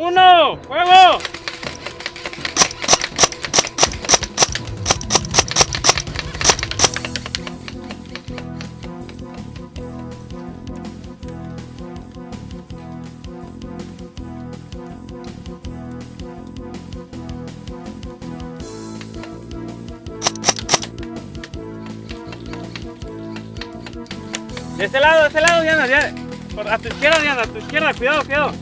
1, ¡fuego! De este lado, Diana, Diana. A tu izquierda, Diana, a tu izquierda, cuidado, cuidado.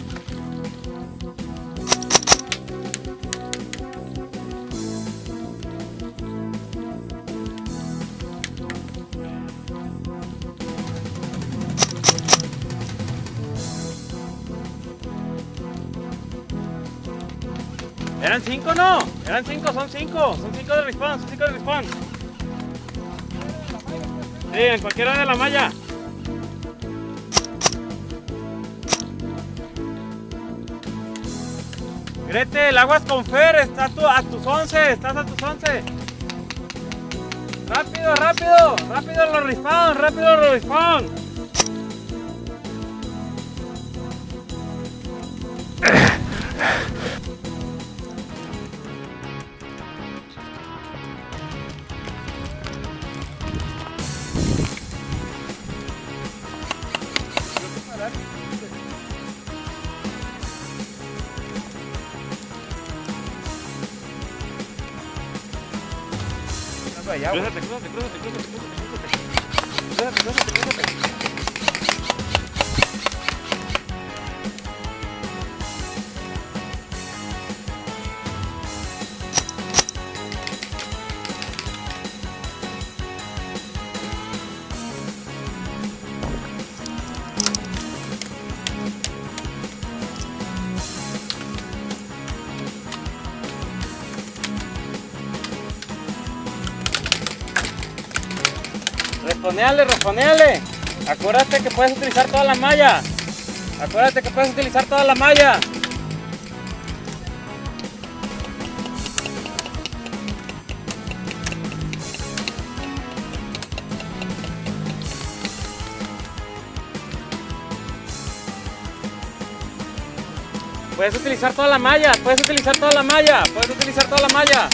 Eran 5, ¿no? Eran 5, son 5. Son 5 de respawn, son 5 de respawn. Sí, en cualquiera de la malla. Grete, el aguas con Fer, estás a tus 11, estás a tus 11. Rápido, rápido, rápido los respawn, rápido los respawn. Crúzate. Responeale. Acuérdate que puedes utilizar toda la malla. Puedes utilizar toda la malla.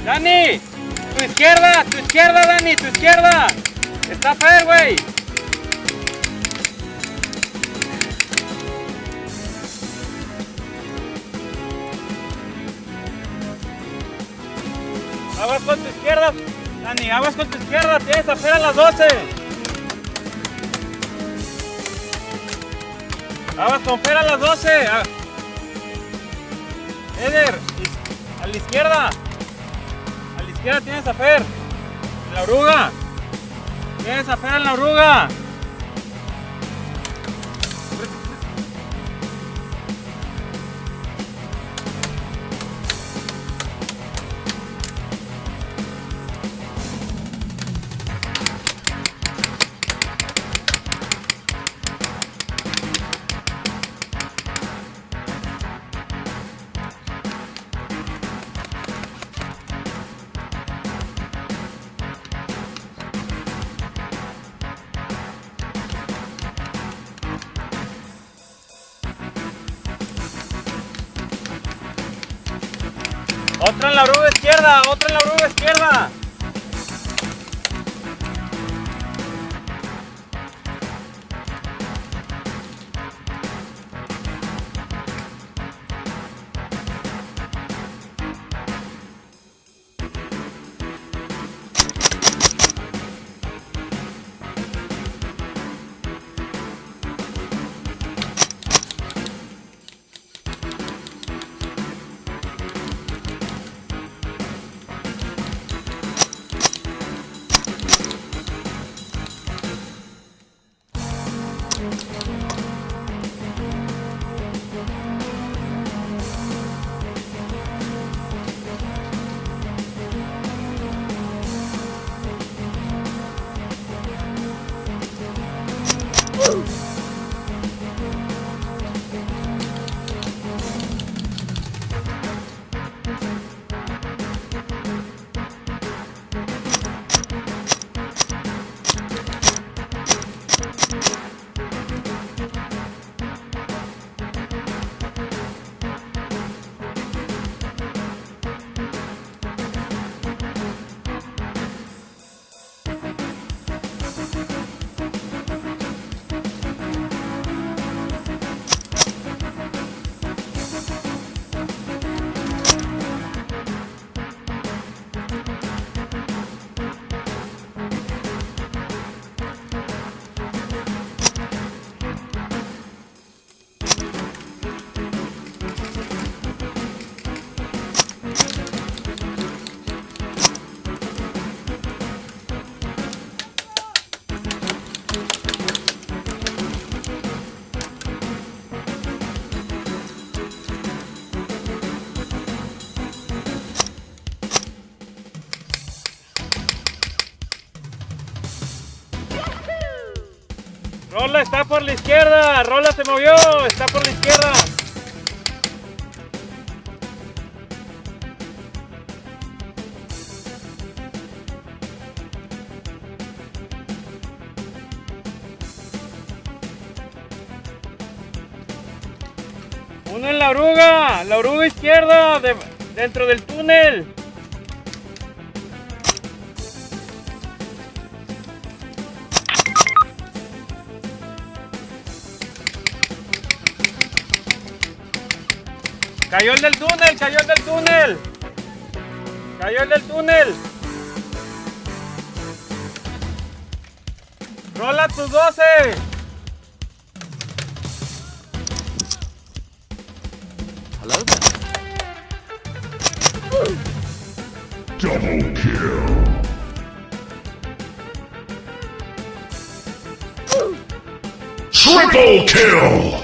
Dani, tu izquierda, Dani, tu izquierda. Está Fer, güey. Aguas con tu izquierda, Dani, aguas con tu izquierda. Tienes a Fer a las 12. Aguas con Fer a las 12. Eder, a la izquierda. Tienes a Fer en la oruga. Otra en la oruga izquierda. Rola está por la izquierda, Rola se movió, está por la izquierda. Uno en la oruga izquierda, dentro del túnel. Cayó el del túnel, cayó el del túnel. Cayó el del túnel. Rola tus 12. Hello there. Double kill. Triple kill.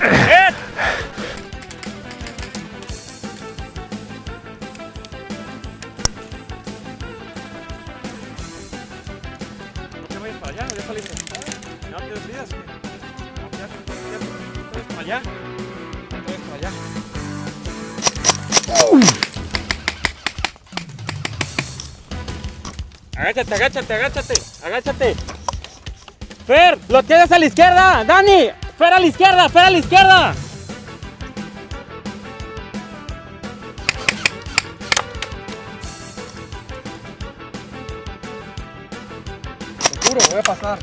¡Hit! No te vayas para allá, ya saliste. No te desvías. No, ya te vayas para allá. No te vayas para allá. Agáchate, agáchate, agáchate, agáchate. Fer, lo tienes a la izquierda, Dani. Fer a la izquierda, Fer a la izquierda. Seguro, voy a pasar.